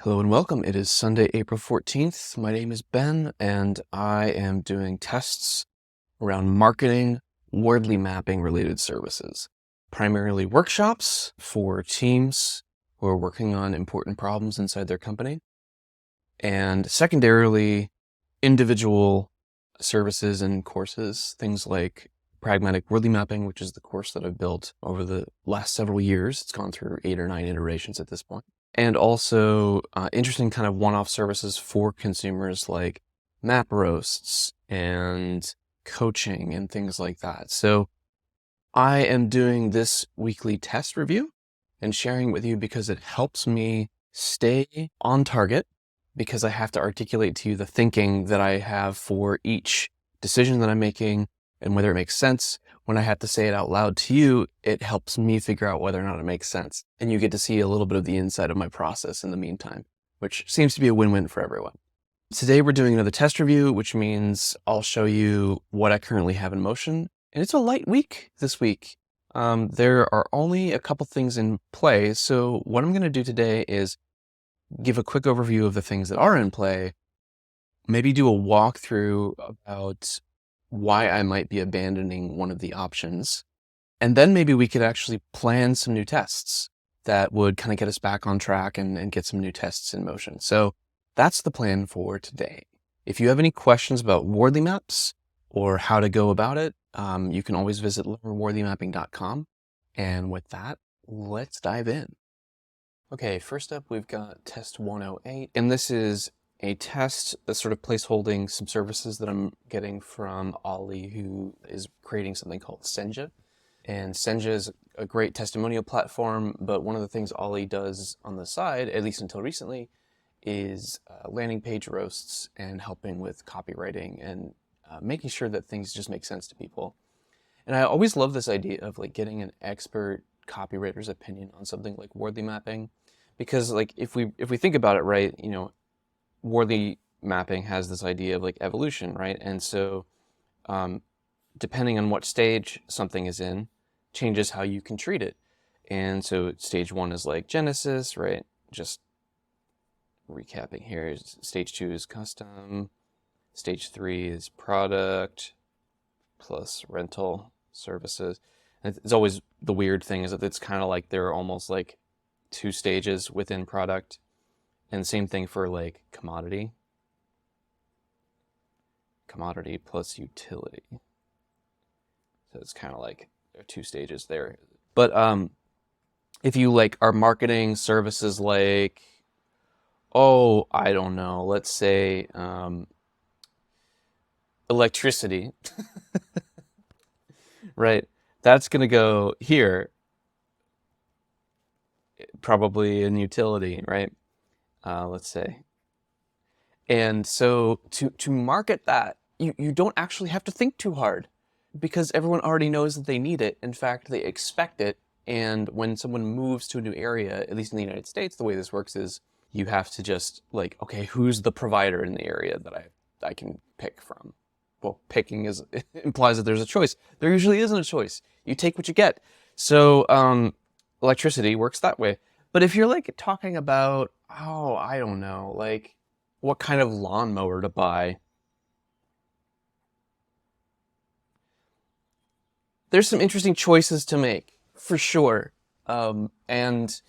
Hello and welcome. It is Sunday, April 14th. My name is Ben, and I am doing tests around marketing, Wardley mapping related services. Primarily workshops for teams who are working on important problems inside their company, and secondarily, individual services and courses, things like pragmatic Wordly mapping, which is the course that I've built over the last several years. It's gone through 8 or 9 iterations at this point. And also interesting kind of one-off services for consumers like map roasts and coaching and things like that. So I am doing this weekly test review and sharing with you because it helps me stay on target, because I have to articulate to you the thinking that I have for each decision that I'm making and whether it makes sense. When I have to say it out loud to you, it helps me figure out whether or not it makes sense. And you get to see a little bit of the inside of my process in the meantime, which seems to be a win-win for everyone. Today we're doing another test review, which means I'll show you what I currently have in motion. And it's a light week this week. There are only a couple things in play. So what I'm going to do today is give a quick overview of the things that are in play, maybe do a walkthrough about why I might be abandoning one of the options. And then maybe we could actually plan some new tests that would kind of get us back on track and get some new tests in motion. So that's the plan for today. If you have any questions about Wardley maps or how to go about it, you can always visit learnwardleymapping.com. And with that, let's dive in. Okay, first up, we've got test 108, and this is a test that's sort of placeholding some services that I'm getting from Olly, who is creating something called Senja. And Senja is a great testimonial platform, but one of the things Olly does on the side, at least until recently, is landing page roasts and helping with copywriting and making sure that things just make sense to people. And I always love this idea of like getting an expert copywriter's opinion on something like Wordly mapping, because like if we think about it, right, you know, Wordly mapping has this idea of like evolution, right? And so depending on what stage something is in, changes how you can treat it. And so stage 1 is like Genesis, right? Just recapping here, stage 2 is custom, stage 3 is product plus rental services. And it's always the weird thing is that it's kind of like there are almost like 2 stages within product. And same thing for like commodity plus utility. So it's kind of like there are 2 stages there. But if you like are marketing services like, oh, I don't know, let's say electricity, right? That's going to go here, probably in utility, right? Let's say. And so to market that, you don't actually have to think too hard, because everyone already knows that they need it. In fact, they expect it. And when someone moves to a new area, at least in the United States, the way this works is you have to just like, okay, who's the provider in the area that I can pick from? Well, picking implies that there's a choice. There usually isn't a choice. You take what you get. So electricity works that way. But if you're like talking about, oh, I don't know, like what kind of lawnmower to buy, there's some interesting choices to make, for sure. And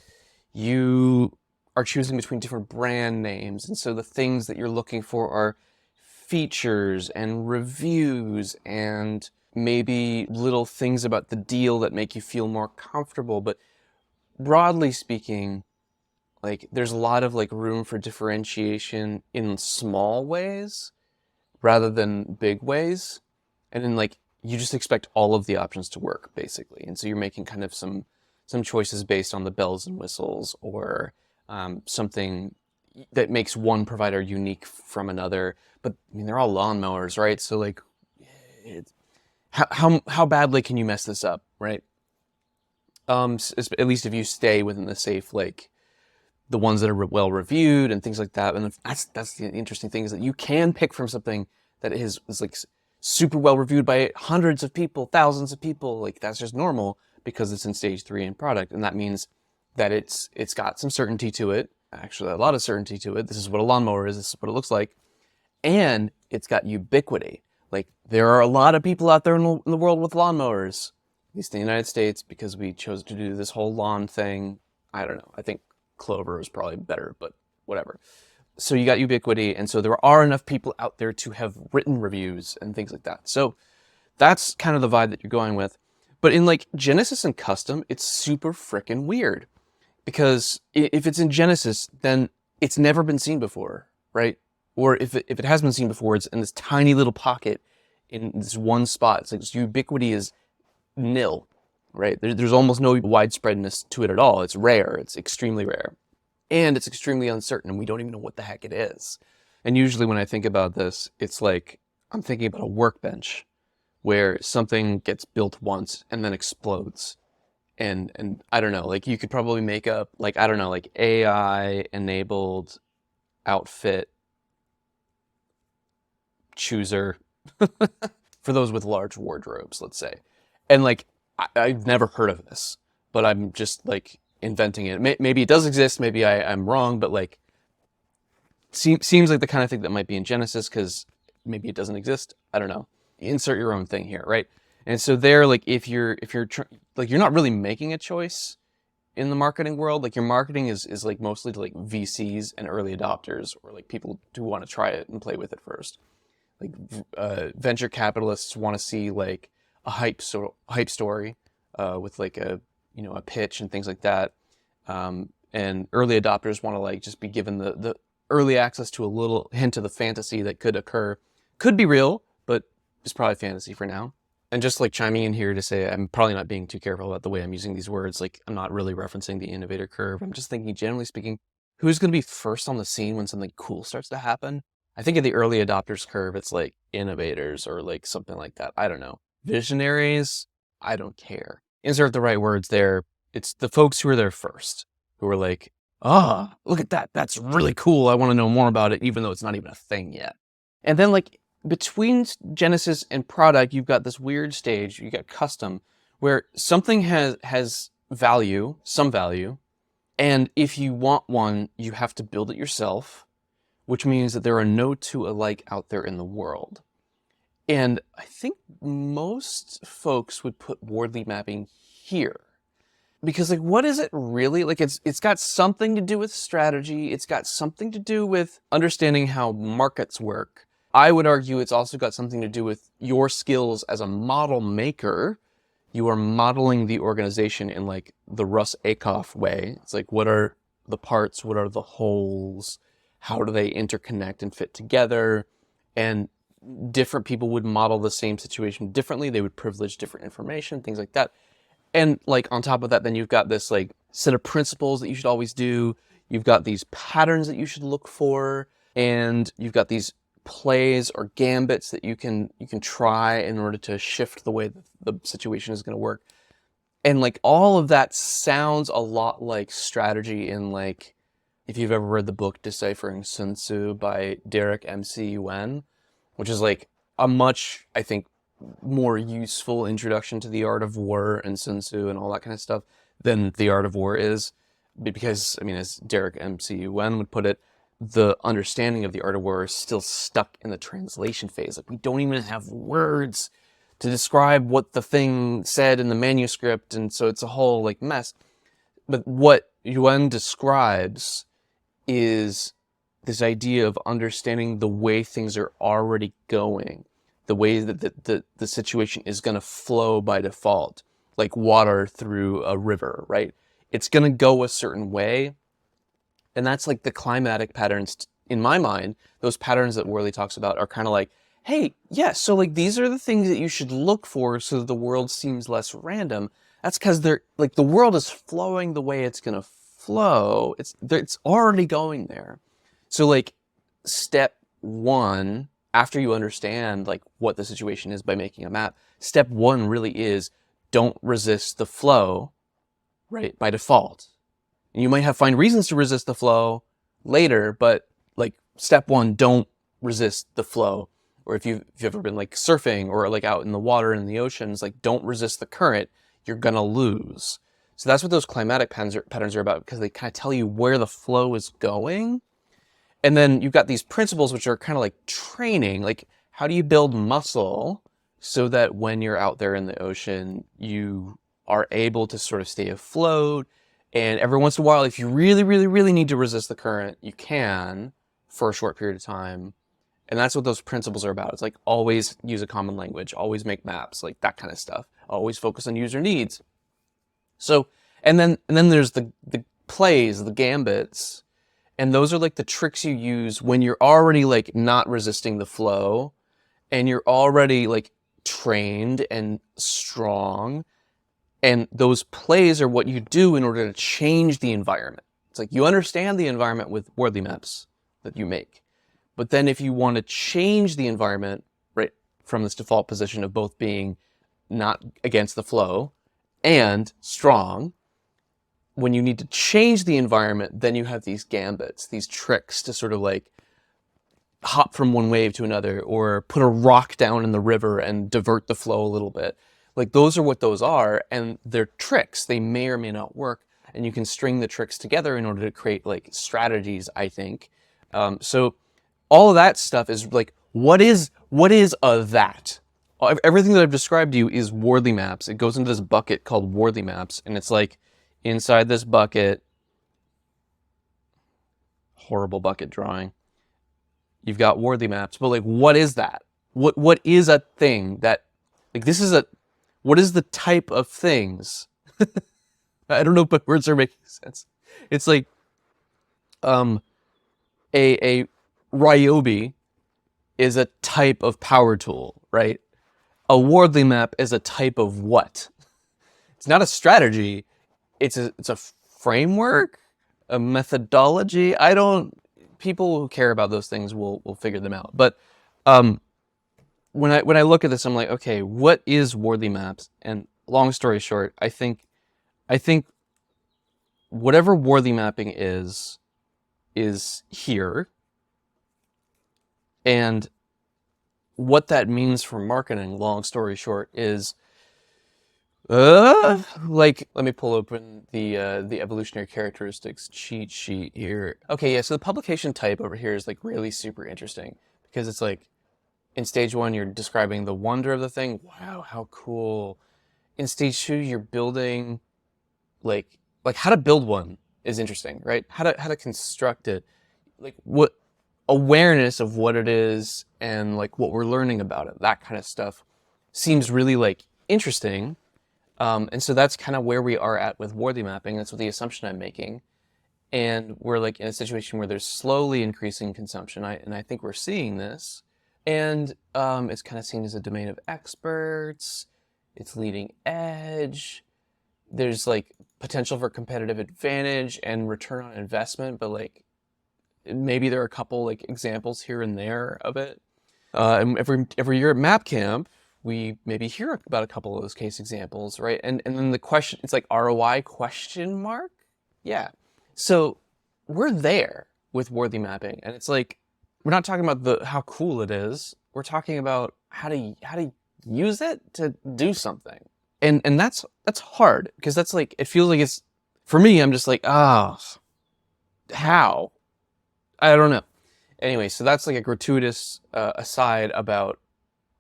you are choosing between different brand names. And so the things that you're looking for are features and reviews and maybe little things about the deal that make you feel more comfortable. But broadly speaking, like there's a lot of like room for differentiation in small ways rather than big ways. And then like you just expect all of the options to work basically. And so you're making kind of some choices based on the bells and whistles, or something that makes one provider unique from another. But I mean, they're all lawnmowers, right? So like, how badly can you mess this up, right? At least if you stay within the safe, like the ones that are well reviewed and things like that. And that's the interesting thing, is that you can pick from something that is like super well reviewed by hundreds of people, thousands of people. Like that's just normal because it's in stage 3 in product, and that means that it's got some certainty to it. actually a lot of certainty to it. This is what a lawnmower is. This is what it looks like. And it's got ubiquity. Like, there are a lot of people out there in the world with lawnmowers, at least in the United States, because we chose to do this whole lawn thing. I don't know. I think clover is probably better, but whatever. So you got ubiquity, and so there are enough people out there to have written reviews and things like that. So that's kind of the vibe that you're going with. But in like Genesis and custom, it's super freaking weird, because if it's in Genesis, then it's never been seen before, right? Or if it has been seen before, it's in this tiny little pocket in this one spot. It's like its ubiquity is nil, right? There's almost no widespreadness to it at all. It's rare. It's extremely rare. And it's extremely uncertain, and we don't even know what the heck it is. And usually when I think about this, it's like I'm thinking about a workbench where something gets built once and then explodes. And I don't know, like you could probably make up, like, I don't know, like AI-enabled outfit chooser for those with large wardrobes, let's say. And like, I've never heard of this, but I'm just like inventing it. Maybe it does exist, maybe I'm wrong, but like, seems like the kind of thing that might be in Genesis, because maybe it doesn't exist. I don't know. Insert your own thing here, right? And so there, like, if you're like, you're not really making a choice in the marketing world. Like, your marketing is like mostly to like VCs and early adopters, or like people who want to try it and play with it first. Like, venture capitalists want to see like a hype story with like a pitch and things like that. And early adopters want to like just be given the early access to a little hint of the fantasy that could occur. Could be real, but it's probably fantasy for now. And just like chiming in here to say, I'm probably not being too careful about the way I'm using these words. Like, I'm not really referencing the innovator curve. I'm just thinking, generally speaking, who's going to be first on the scene when something cool starts to happen? I think of the early adopters curve, it's like innovators or like something like that. I don't know. Visionaries, I don't care. Insert the right words there. It's the folks who are there first, who are like, look at that. That's really cool. I want to know more about it, even though it's not even a thing yet. And then like between Genesis and product, you've got this weird stage, you got custom, where something has value, some value. And if you want one, you have to build it yourself, which means that there are no two alike out there in the world. And I think most folks would put Wardley mapping here. Because like, what is it really? Like, it's got something to do with strategy. It's got something to do with understanding how markets work. I would argue it's also got something to do with your skills as a model maker. You are modeling the organization in like the Russ Akoff way. It's like, what are the parts? What are the wholes? How do they interconnect and fit together? And different people would model the same situation differently. They would privilege different information, things like that. And like on top of that, then you've got this like set of principles that you should always do. You've got these patterns that you should look for, and you've got these plays or gambits that you can try in order to shift the way that the situation is going to work. And like all of that sounds a lot like strategy in like, if you've ever read the book Deciphering Sun Tzu by Derek M.C. Yuen, which is like a much, I think, more useful introduction to the art of war and Sun Tzu and all that kind of stuff than the art of war is. Because, I mean, as Derek M.C. Yuen would put it, the understanding of the art of war is still stuck in the translation phase. Like, we don't even have words to describe what the thing said in the manuscript, and so it's a whole like mess. But what Yuen describes is this idea of understanding the way things are already going, the way that the situation is going to flow by default, like water through a river, right? It's going to go a certain way. And that's like the climatic patterns. In my mind, those patterns that Worley talks about are kind of like, hey, yeah, so like these are the things that you should look for so that the world seems less random. That's because they're like, the world is flowing the way it's going to flow. It's already going there. So like step one, after you understand like what the situation is by making a map, step one really is don't resist the flow, right, by default. And you might find reasons to resist the flow later, but like step one, don't resist the flow. Or if you've ever been like surfing or like out in the water in the oceans, like don't resist the current, you're gonna lose. So that's what those climatic patterns are about, because they kind of tell you where the flow is going. And then you've got these principles, which are kind of like training, like how do you build muscle so that when you're out there in the ocean, you are able to sort of stay afloat. And every once in a while, if you really, really, really need to resist the current, you can for a short period of time. And that's what those principles are about. It's like always use a common language, always make maps, like that kind of stuff. Always focus on user needs. So, and then there's the plays, the gambits, and those are like the tricks you use when you're already like not resisting the flow and you're already like trained and strong. And those plays are what you do in order to change the environment. It's like you understand the environment with Wardley maps that you make. But then if you want to change the environment, right, from this default position of both being not against the flow and strong, when you need to change the environment, then you have these gambits, these tricks to sort of like hop from one wave to another, or put a rock down in the river and divert the flow a little bit. Like those are what those are, and they're tricks. They may or may not work, and you can string the tricks together in order to create like strategies, I think. So all of that stuff is like, what is a that? Everything that I've described to you is Wardley maps. It goes into this bucket called Wardley maps, and it's like inside this bucket, horrible bucket drawing, you've got Wardley maps, but like, what is that? What is a thing that, like, this is what is the type of things? I don't know if my words are making sense. It's like, a Ryobi is a type of power tool, right? A Wardley map is a type of what? It's not a strategy. It's a framework, a methodology. People who care about those things will figure them out. But when I look at this, I'm like, okay, what is Wardley maps? And long story short, I think whatever Wardley mapping is here. And what that means for marketing, long story short, is like, let me pull open the evolutionary characteristics cheat sheet here. Okay, yeah, so the publication type over here is like really super interesting, because it's like in stage 1 you're describing the wonder of the thing. Wow, how cool. In stage 2 you're building like how to build one is interesting, right? How to construct it, like what awareness of what it is and like what we're learning about it, that kind of stuff seems really like interesting. And so that's kind of where we are at with Wardley mapping. That's what the assumption I'm making. And we're like in a situation where there's slowly increasing consumption. I think we're seeing this. And it's kind of seen as a domain of experts. It's leading edge. There's like potential for competitive advantage and return on investment, but like maybe there are a couple like examples here and there of it. And every year at Map Camp, we maybe hear about a couple of those case examples, right? And then the question, it's like ROI question mark? Yeah. So we're there with Wardley mapping, and it's like, we're not talking about how cool it is. We're talking about how to use it to do something. And that's hard, because that's like, it feels like it's, for me, I'm just like, how? I don't know. Anyway, so that's like a gratuitous aside about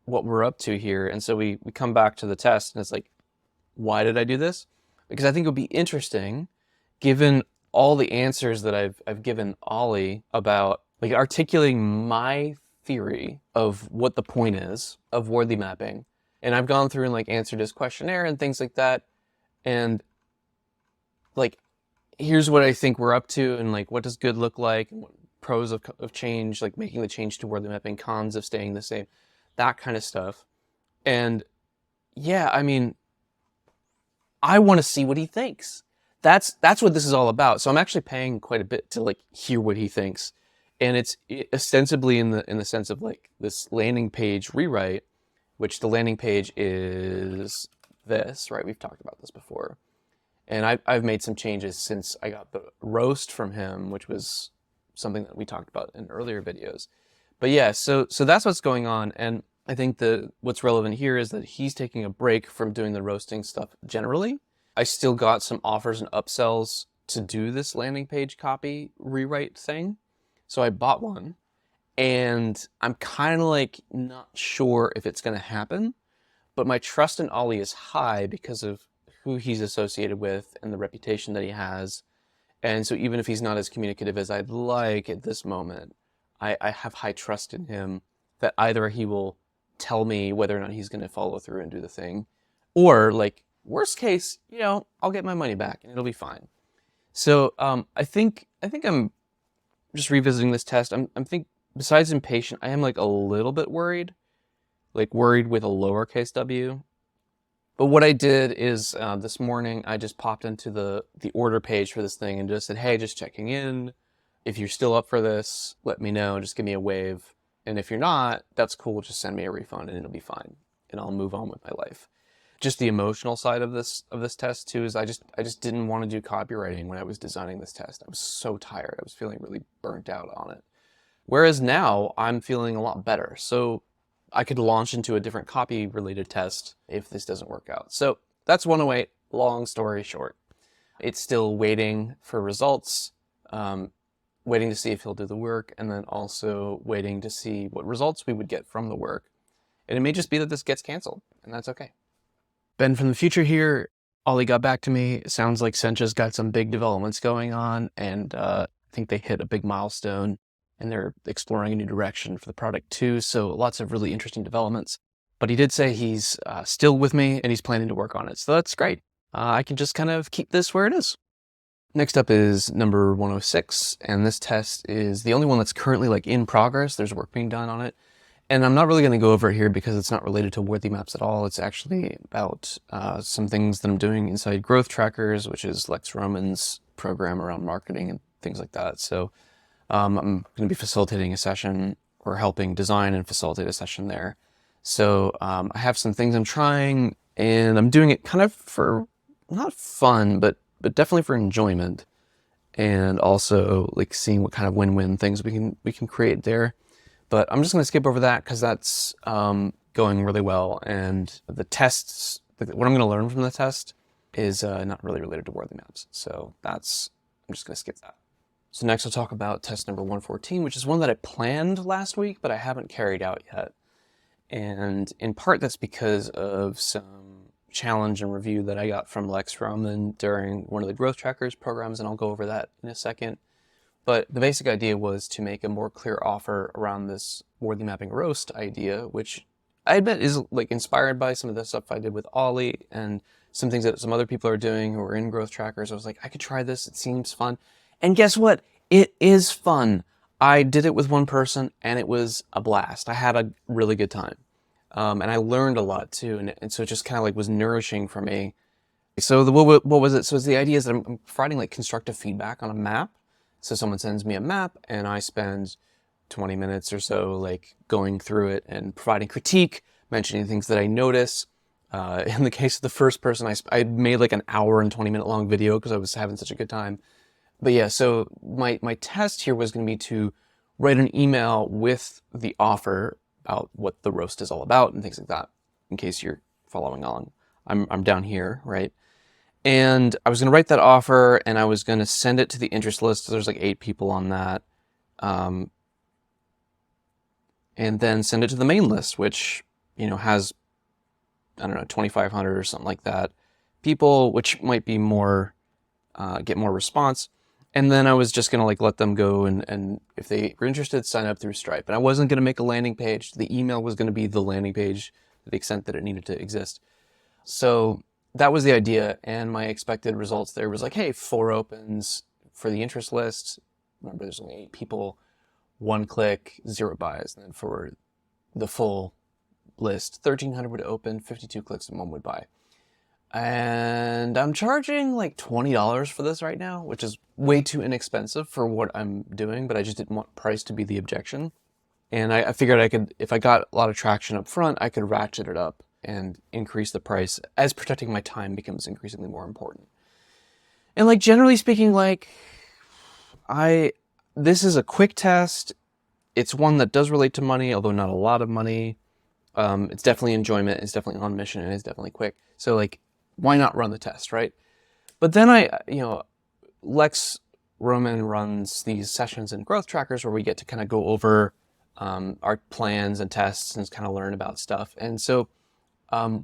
what we're up to here. And so we come back to the test, and it's like, why did I do this? Because I think it would be interesting, given all the answers that I've given Olly about like articulating my theory of what the point is of Wardley mapping. And I've gone through and like answered his questionnaire and things like that. And like, here's what I think we're up to, and like, what does good look like, and what pros of change, like making the change to Wardley mapping, cons of staying the same, that kind of stuff. And yeah, I mean, I want to see what he thinks. That's what this is all about. So I'm actually paying quite a bit to like hear what he thinks. And it's ostensibly in the sense of like this landing page rewrite, which the landing page is this, right? We've talked about this before. And I've made some changes since I got the roast from him, which was something that we talked about in earlier videos. But yeah, so that's what's going on. And I think what's relevant here is that he's taking a break from doing the roasting stuff generally. I still got some offers and upsells to do this landing page copy rewrite thing. So I bought one, and I'm kind of like not sure if it's going to happen, but my trust in Olly is high because of who he's associated with and the reputation that he has. And so even if he's not as communicative as I'd like at this moment, I have high trust in him that either he will tell me whether or not he's going to follow through and do the thing, or like worst case, I'll get my money back and it'll be fine. So I think I'm just revisiting this test. I'm think besides impatient, I am like a little bit worried, like worried with a lowercase w. But what I did is this morning I just popped into the order page for this thing and just said, hey, just checking in. If you're still up for this, let me know. Just give me a wave. And if you're not, that's cool. Just send me a refund and it'll be fine. And I'll move on with my life. Just the emotional side of this test too is I just didn't want to do copywriting when I was designing this test. I was so tired. I was feeling really burnt out on it. Whereas now I'm feeling a lot better. So I could launch into a different copy related test if this doesn't work out. So that's 108. Long story short, it's still waiting for results, waiting to see if he'll do the work, and then also waiting to see what results we would get from the work. And it may just be that this gets canceled, and that's okay. Ben from the future here. Olly got back to me. It sounds like Sencha's got some big developments going on, and I think they hit a big milestone, and they're exploring a new direction for the product too. So lots of really interesting developments. But he did say he's still with me, and he's planning to work on it. So that's great. I can just kind of keep this where it is. Next up is number 106, and this test is the only one that's currently like in progress. There's work being done on it. And I'm not really going to go over it here because it's not related to Wardley maps at all. It's actually about some things that I'm doing inside Growthtrackers, which is Lex Roman's program around marketing and things like that. So I'm going to be facilitating a session or helping design and facilitate a session there. So I have some things I'm trying, and I'm doing it kind of for not fun, but definitely for enjoyment, and also like seeing what kind of win-win things we can create there. But I'm just going to skip over that because that's going really well. And the tests, what I'm going to learn from the test is not really related to Wardley maps. So I'm just going to skip that. So next I'll talk about test number 114, which is one that I planned last week, but I haven't carried out yet. And in part that's because of some challenge and review that I got from Lex Roman during one of the Growthtrackers programs, and I'll go over that in a second. But the basic idea was to make a more clear offer around this Wardley mapping roast idea, which I admit is like inspired by some of the stuff I did with Olly and some things that some other people are doing who are in Growthtrackers. I was like, I could try this. It seems fun. And guess what? It is fun. I did it with one person and it was a blast. I had a really good time. And I learned a lot too. And so it just kind of like was nourishing for me. So what was it? So the idea is that I'm providing like constructive feedback on a map. So someone sends me a map and I spend 20 minutes or so like going through it and providing critique, mentioning things that I notice. In the case of the first person, I made like an hour and 20-minute long video because I was having such a good time. But yeah, so my test here was going to be to write an email with the offer about what the roast is all about and things like that, in case you're following along. I'm down here, right? And I was going to write that offer and I was going to send it to the interest list. So there's like 8 people on that. And then send it to the main list, which, has, I don't know, 2,500 or something like that people, which might be more, get more response. And then I was just going to like let them go. And if they were interested, sign up through Stripe. And I wasn't going to make a landing page. The email was going to be the landing page to the extent that it needed to exist. So that was the idea, and my expected results there was like, hey, 4 opens for the interest list. Remember, there's only 8 people, 1 click, 0 buys. And then for the full list, 1,300 would open, 52 clicks, and 1 would buy. And I'm charging like $20 for this right now, which is way too inexpensive for what I'm doing, but I just didn't want price to be the objection. And I figured I could, if I got a lot of traction up front, I could ratchet it up and increase the price as protecting my time becomes increasingly more important. And like generally speaking, like this is a quick test. It's one that does relate to money, although not a lot of money. It's definitely enjoyment. It's definitely on mission, and it's definitely quick. So like, why not run the test, right? But then Lex Roman runs these sessions in Growthtrackers where we get to kind of go over our plans and tests and kind of learn about stuff. And so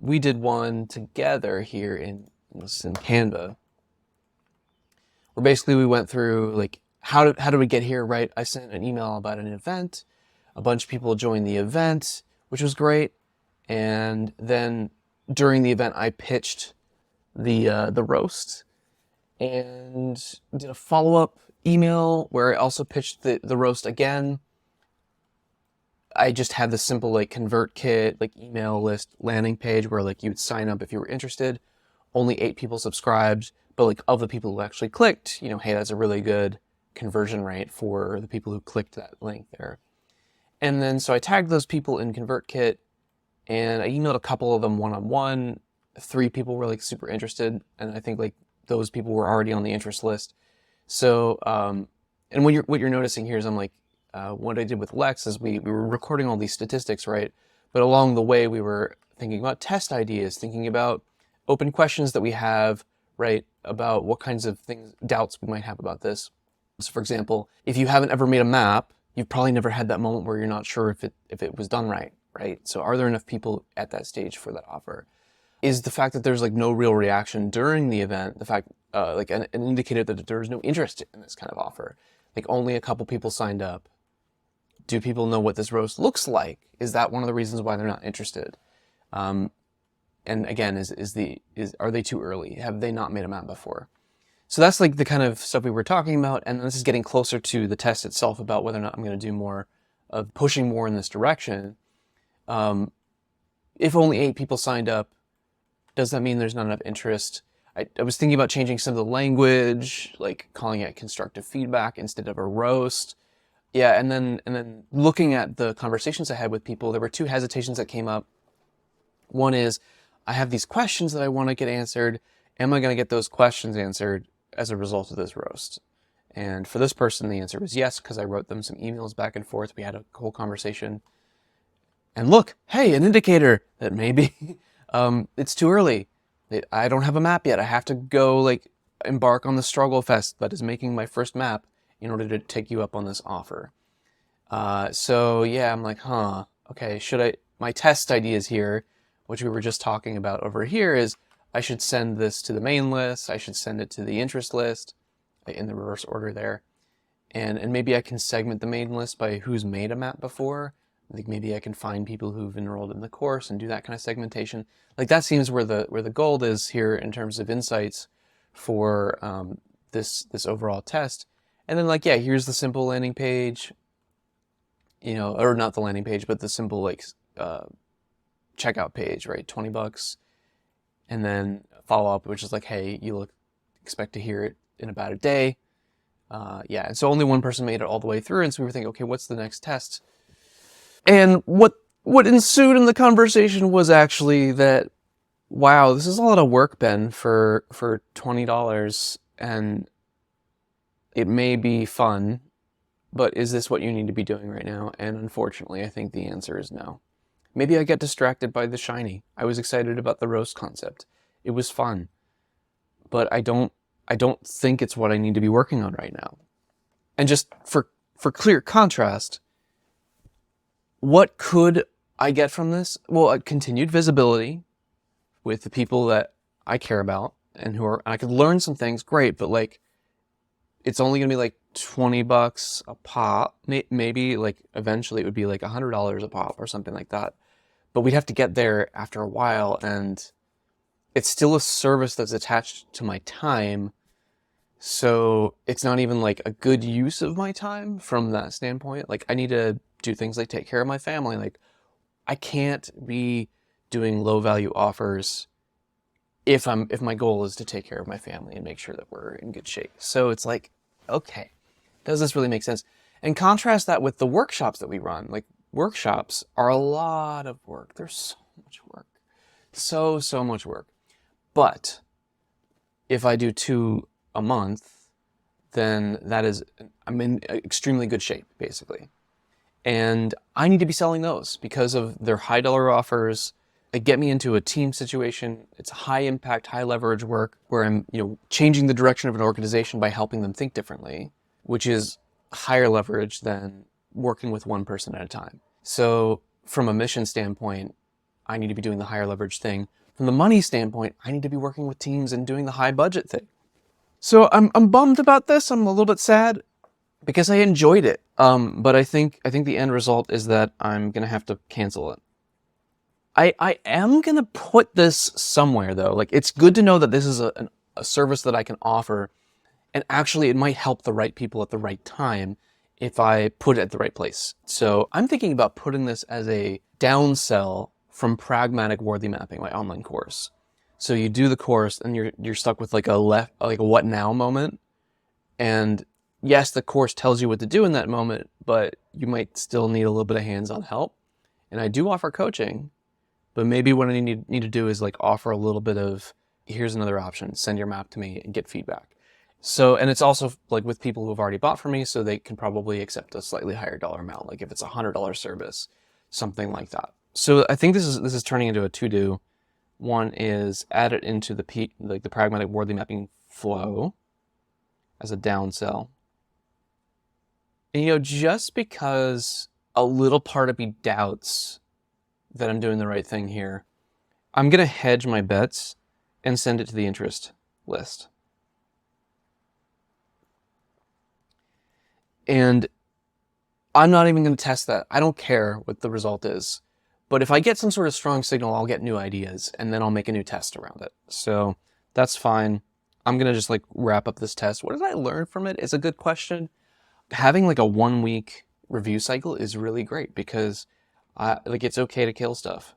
we did one together here in Canva, where basically we went through like how did we get here, right? I sent an email about an event, a bunch of people joined the event, which was great, and then during the event I pitched the roast and did a follow-up email where I also pitched the roast again. I just had this simple like ConvertKit like email list landing page where like you would sign up if you were interested. Only 8 people subscribed, but like of the people who actually clicked, hey, that's a really good conversion rate for the people who clicked that link there. And then so I tagged those people in ConvertKit and I emailed a couple of them one-on-one. 3 people were like super interested, and I think like those people were already on the interest list. So, and what you're noticing here is I'm like, what I did with Lex is we were recording all these statistics, right? But along the way, we were thinking about test ideas, thinking about open questions that we have, right? About what kinds of doubts we might have about this. So for example, if you haven't ever made a map, you've probably never had that moment where you're not sure if it was done right, right? So are there enough people at that stage for that offer? Is the fact that there's like no real reaction during the event, the fact like an indicator that there's no interest in this kind of offer? Like only a couple people signed up. Do people know what this roast looks like? Is that one of the reasons why they're not interested? And again, are they too early? Have they not made a map before? So that's like the kind of stuff we were talking about, and this is getting closer to the test itself about whether or not I'm going to do more of pushing more in this direction. If only 8 people signed up, does that mean there's not enough interest? I was thinking about changing some of the language, like calling it constructive feedback instead of a roast. Yeah, and then looking at the conversations I had with people, there were 2 hesitations that came up. One is, I have these questions that I want to get answered. Am I going to get those questions answered as a result of this roast? And for this person, the answer was yes, because I wrote them some emails back and forth. We had a whole conversation. And look, hey, an indicator that maybe it's too early. I don't have a map yet. I have to go like embark on the struggle fest that is making my first map in order to take you up on this offer. So yeah, I'm like, okay, my test ideas here, which we were just talking about over here, is I should send this to the main list. I should send it to the interest list in the reverse order there. And maybe I can segment the main list by who's made a map before. I think maybe I can find people who've enrolled in the course and do that kind of segmentation. Like that seems where the gold is here in terms of insights for this overall test. And then like, yeah, here's the simple landing page, or not the landing page, but the simple like checkout page, right? $20. And then follow up, which is like, hey, expect to hear it in about a day. Yeah, and so only one person made it all the way through, and so we were thinking, okay, what's the next test? And what ensued in the conversation was actually that, wow, this is a lot of work, Ben, for $20, and it may be fun, but is this what you need to be doing right now? And unfortunately, I think the answer is no. Maybe I get distracted by the shiny. I was excited about the roast concept. It was fun, but I don't think it's what I need to be working on right now. And just for clear contrast, what could I get from this? Well, a continued visibility with the people that I care about and I could learn some things, great, but like, it's only gonna be like $20 a pop. Maybe like eventually it would be like $100 a pop or something like that. But we'd have to get there after a while, and it's still a service that's attached to my time. So it's not even like a good use of my time from that standpoint. Like I need to do things like take care of my family. Like I can't be doing low value offers if my goal is to take care of my family and make sure that we're in good shape. So it's like, okay, does this really make sense? And contrast that with the workshops that we run. Like workshops are a lot of work. There's so much work. So much work. But if I do 2 a month, then I'm in extremely good shape, basically. And I need to be selling those because of their high dollar offers. get me into a team situation. It's high impact, high leverage work where I'm, changing the direction of an organization by helping them think differently, which is higher leverage than working with one person at a time. So from a mission standpoint, I need to be doing the higher leverage thing. From the money standpoint, I need to be working with teams and doing the high budget thing. So I'm bummed about this. I'm a little bit sad because I enjoyed it. But I think the end result is that I'm gonna have to cancel it. I am gonna put this somewhere though. Like, it's good to know that this is a service that I can offer, and actually it might help the right people at the right time if I put it at the right place. So I'm thinking about putting this as a downsell from Pragmatic Wardley Mapping, my online course. So you do the course and you're stuck with like a what now moment. And yes, the course tells you what to do in that moment, but you might still need a little bit of hands-on help. And I do offer coaching, but maybe what I need to do is like offer a little bit of, here's another option, send your map to me and get feedback. So, and it's also like with people who have already bought from me, so they can probably accept a slightly higher dollar amount, like if it's $100 service, something like that. So I think this is turning into a to-do. One is add it into the Pragmatic Wardley Mapping flow as a downsell. And just because a little part of me doubts that I'm doing the right thing here, I'm gonna hedge my bets and send it to the interest list. And I'm not even going to test that. I don't care what the result is. But if I get some sort of strong signal, I'll get new ideas, and then I'll make a new test around it. So that's fine. I'm going to just like wrap up this test. What did I learn from it? It's a good question. Having like a 1-week review cycle is really great because it's okay to kill stuff.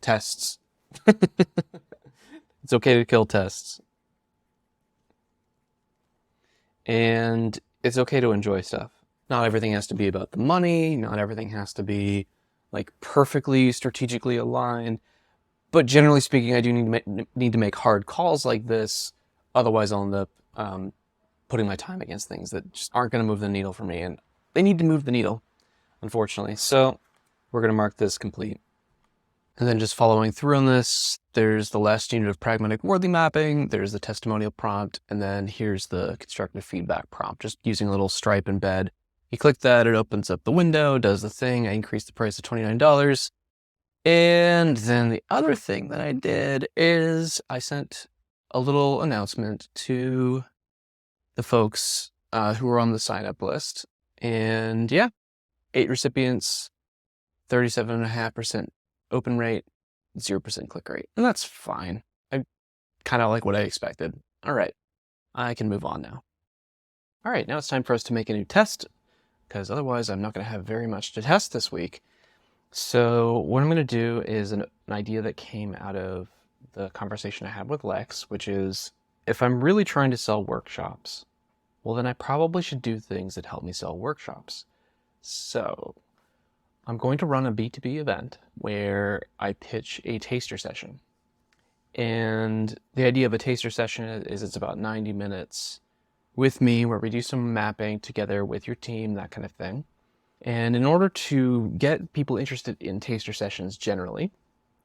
Tests. It's okay to kill tests. And it's okay to enjoy stuff. Not everything has to be about the money. Not everything has to be like perfectly strategically aligned. But generally speaking, I do need to make hard calls like this. Otherwise, I'll end up putting my time against things that just aren't going to move the needle for me. And they need to move the needle, unfortunately. So we're going to mark this complete. And then just following through on this, there's the last unit of Pragmatic Wardley Mapping, there's the testimonial prompt, and then here's the constructive feedback prompt, just using a little Stripe embed. You click that, it opens up the window, does the thing. I increased the price to $29. And then the other thing that I did is I sent a little announcement to the folks who were on the sign-up list. And yeah, 8 recipients, 37.5% open rate, 0% click rate. And that's fine. I kind of like what I expected. All right, I can move on now. All right, now it's time for us to make a new test, because otherwise I'm not going to have very much to test this week. So what I'm going to do is an idea that came out of the conversation I had with Lex, which is if I'm really trying to sell workshops, well, then I probably should do things that help me sell workshops. So I'm going to run a B2B event where I pitch a taster session. And the idea of a taster session is it's about 90 minutes with me where we do some mapping together with your team, that kind of thing. And in order to get people interested in taster sessions generally,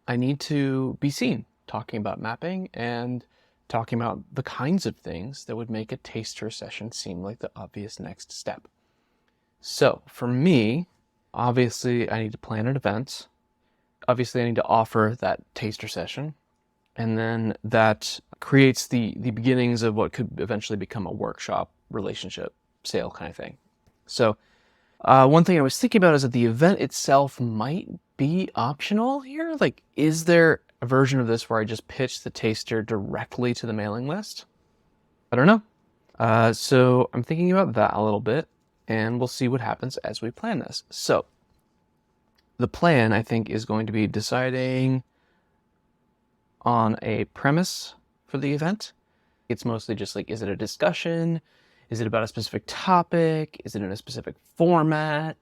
I need to be seen talking about mapping and talking about the kinds of things that would make a taster session seem like the obvious next step. So for me, obviously I need to plan an event. Obviously I need to offer that taster session. And then that creates the beginnings of what could eventually become a workshop, relationship, sale kind of thing. So one thing I was thinking about is that the event itself might be optional here. Like, is there a version of this where I just pitch the taster directly to the mailing list? I don't know. So I'm thinking about that a little bit, and we'll see what happens as we plan this. So the plan, I think, is going to be deciding on a premise for the event. It's mostly just like, is it a discussion? Is it about a specific topic? Is it in a specific format?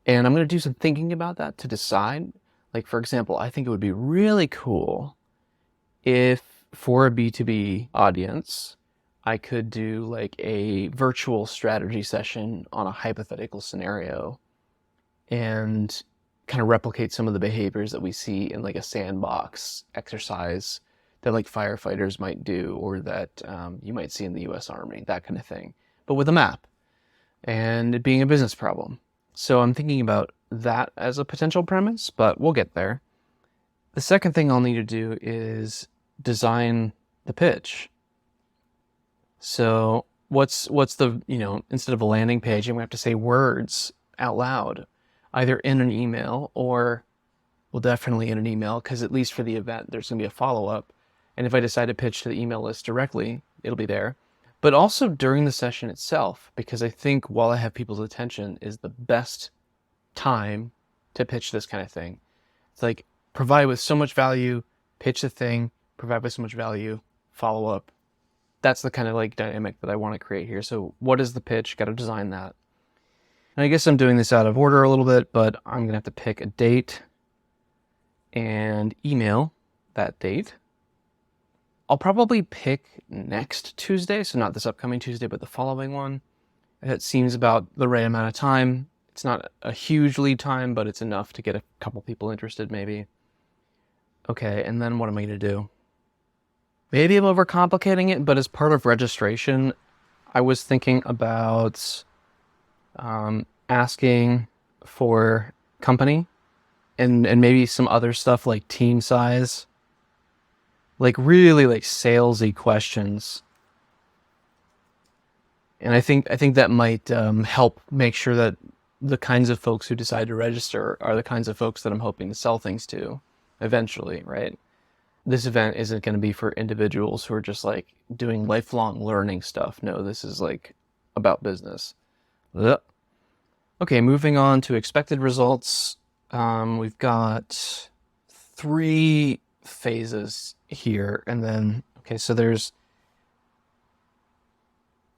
And I'm going to do some thinking about that to decide. Like, for example, I think it would be really cool if for a B2B audience, I could do like a virtual strategy session on a hypothetical scenario and kind of replicate some of the behaviors that we see in like a sandbox exercise that like firefighters might do, or that you might see in the US Army, that kind of thing, but with a map and it being a business problem. So I'm thinking about that as a potential premise, but we'll get there. The second thing I'll need to do is design the pitch. So what's the, instead of a landing page, I'm gonna have to say words out loud, either in an email or, well, definitely in an email, because at least for the event, there's gonna be a follow-up. And if I decide to pitch to the email list directly, it'll be there. But also during the session itself, because I think while I have people's attention is the best time to pitch this kind of thing. It's like, provide with so much value, pitch the thing, provide with so much value, follow up. That's the kind of like dynamic that I want to create here. So what is the pitch? Got to design that. And I guess I'm doing this out of order a little bit, but I'm going to have to pick a date and email that date. I'll probably pick next Tuesday, so not this upcoming Tuesday, but the following one. It seems about the right amount of time. It's not a huge lead time, but it's enough to get a couple people interested, maybe. Okay, and then what am I going to do? Maybe I'm overcomplicating it, but as part of registration, I was thinking about asking for company and maybe some other stuff like team size, like really like salesy questions. And I think that might help make sure that the kinds of folks who decide to register are the kinds of folks that I'm hoping to sell things to eventually, right? This event isn't going to be for individuals who are just like doing lifelong learning stuff. No, this is like about business. Ugh. Okay, moving on to expected results. We've got 3 phases here, and then, okay, so there's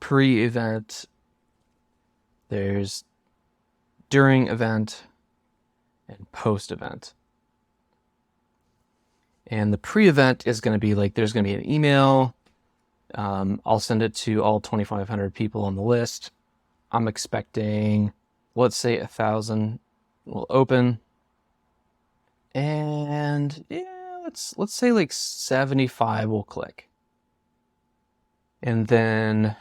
pre-event, there's during event, and post-event. And the pre-event is going to be like, there's going to be an email. I'll send it to all 2,500 people on the list. I'm expecting, let's say 1,000 will open. And yeah, let's say like 75 will click. And then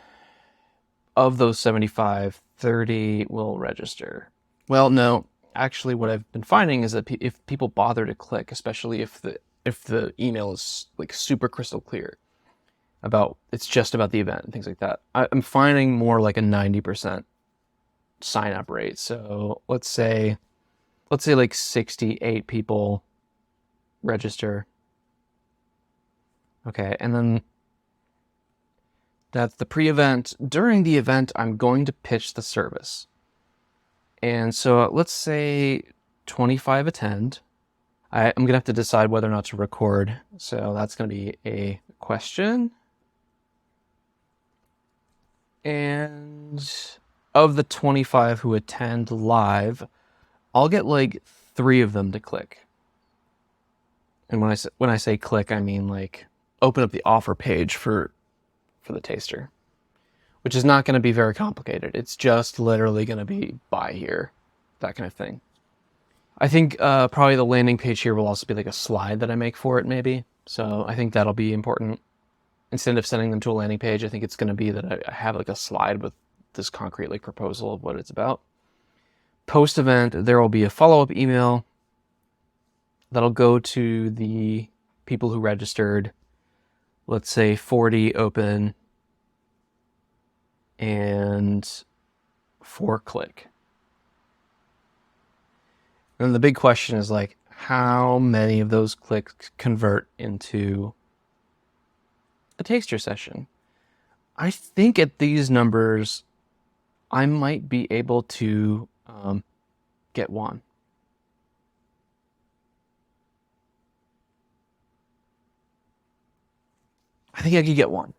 of those 75, 30 will register. Well, no, actually what I've been finding is that if people bother to click, especially if the email is like super crystal clear about, it's just about the event and things like that, I'm finding more like a 90% sign up rate. So let's say like 68 people register. Okay, and then that's the pre-event. During the event, I'm going to pitch the service. And so let's say 25 attend. I'm going to have to decide whether or not to record. So that's going to be a question. And of the 25 who attend live, I'll get like 3 of them to click. And when I say click, I mean like open up the offer page for the taster, which is not going to be very complicated. It's just literally going to be buy here, that kind of thing. I think probably the landing page here will also be like a slide that I make for it, maybe. So I think that'll be important. Instead of sending them to a landing page, I think it's going to be that I have like a slide with this concrete like proposal of what it's about. Post-event, there will be a follow-up email that'll go to the people who registered. Let's say 40 open and 4 click. And the big question is like, how many of those clicks convert into a taster session? I think at these numbers, I might be able to get 1. I think I could get 1.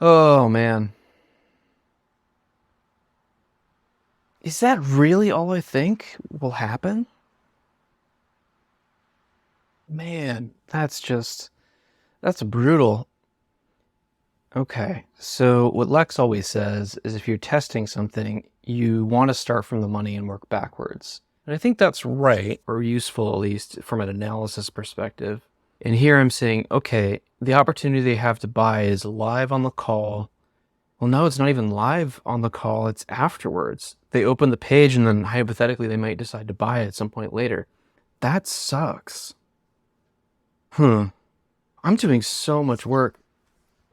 Oh, man. Is that really all I think will happen? Man, that's brutal. Okay, so what Lex always says is if you're testing something, you want to start from the money and work backwards. And I think that's right, or useful at least from an analysis perspective. And here I'm saying, okay, the opportunity they have to buy is live on the call. Well, no, it's not even live on the call. It's afterwards. They open the page and then hypothetically they might decide to buy it at some point later. That sucks. I'm doing so much work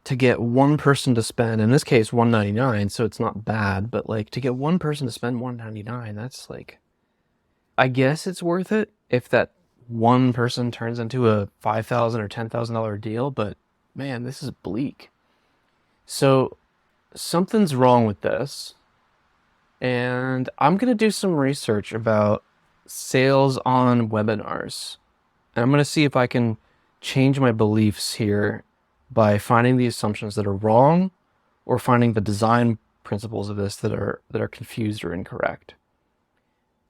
to get one person to spend, in this case, $199, so it's not bad, but like to get one person to spend $199, that's like, I guess it's worth it if that one person turns into a $5,000 or $10,000 deal, but man, this is bleak. So something's wrong with this, and I'm going to do some research about sales on webinars. And I'm going to see if I can change my beliefs here by finding the assumptions that are wrong or finding the design principles of this that are confused or incorrect.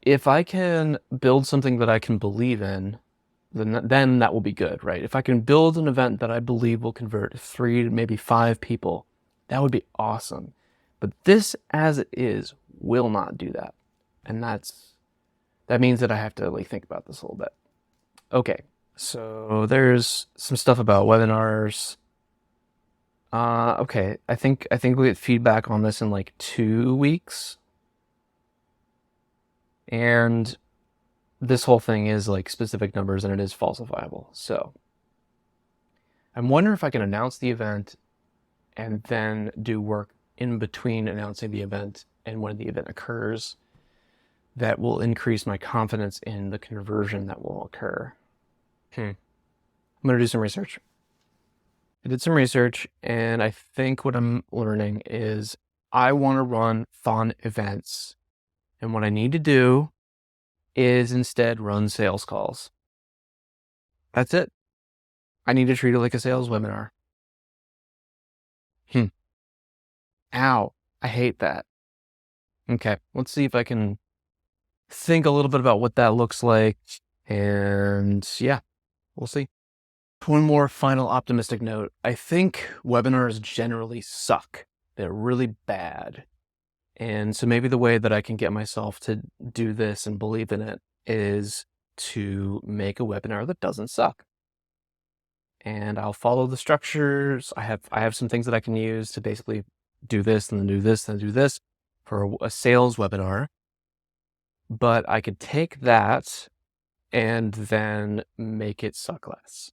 If I can build something that I can believe in, then that will be good, right? If I can build an event that I believe will convert 3 to maybe 5 people, that would be awesome. But this as it is will not do that. And that means that I have to like think about this a little bit. Okay, so there's some stuff about webinars. Okay, I think we'll get feedback on this in like 2 weeks. And this whole thing is like specific numbers and it is falsifiable. So I'm wondering if I can announce the event and then do work in between announcing the event and when the event occurs that will increase my confidence in the conversion that will occur. I'm going to do some research. I did some research, and I think what I'm learning is I want to run fun events. And what I need to do is instead run sales calls. That's it. I need to treat it like a sales webinar. Ow, I hate that. Okay, let's see if I can think a little bit about what that looks like. And yeah, we'll see. One more final optimistic note. I think webinars generally suck. They're really bad. And so maybe the way that I can get myself to do this and believe in it is to make a webinar that doesn't suck. And I'll follow the structures. I have some things that I can use to basically do this and then do this and do this for a sales webinar. But I could take that and then make it suck less.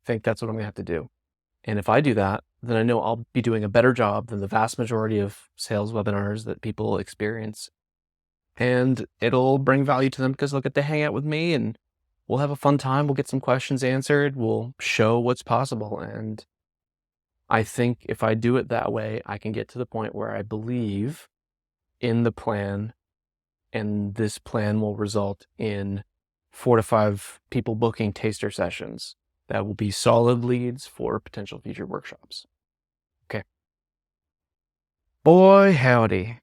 I think that's what I'm gonna have to do. And if I do that, then I know I'll be doing a better job than the vast majority of sales webinars that people experience. And it'll bring value to them because they'll get to hang out with me and we'll have a fun time. We'll get some questions answered. We'll show what's possible. And I think if I do it that way, I can get to the point where I believe in the plan, and this plan will result in 4 to 5 people booking taster sessions that will be solid leads for potential future workshops. Okay. Boy, howdy.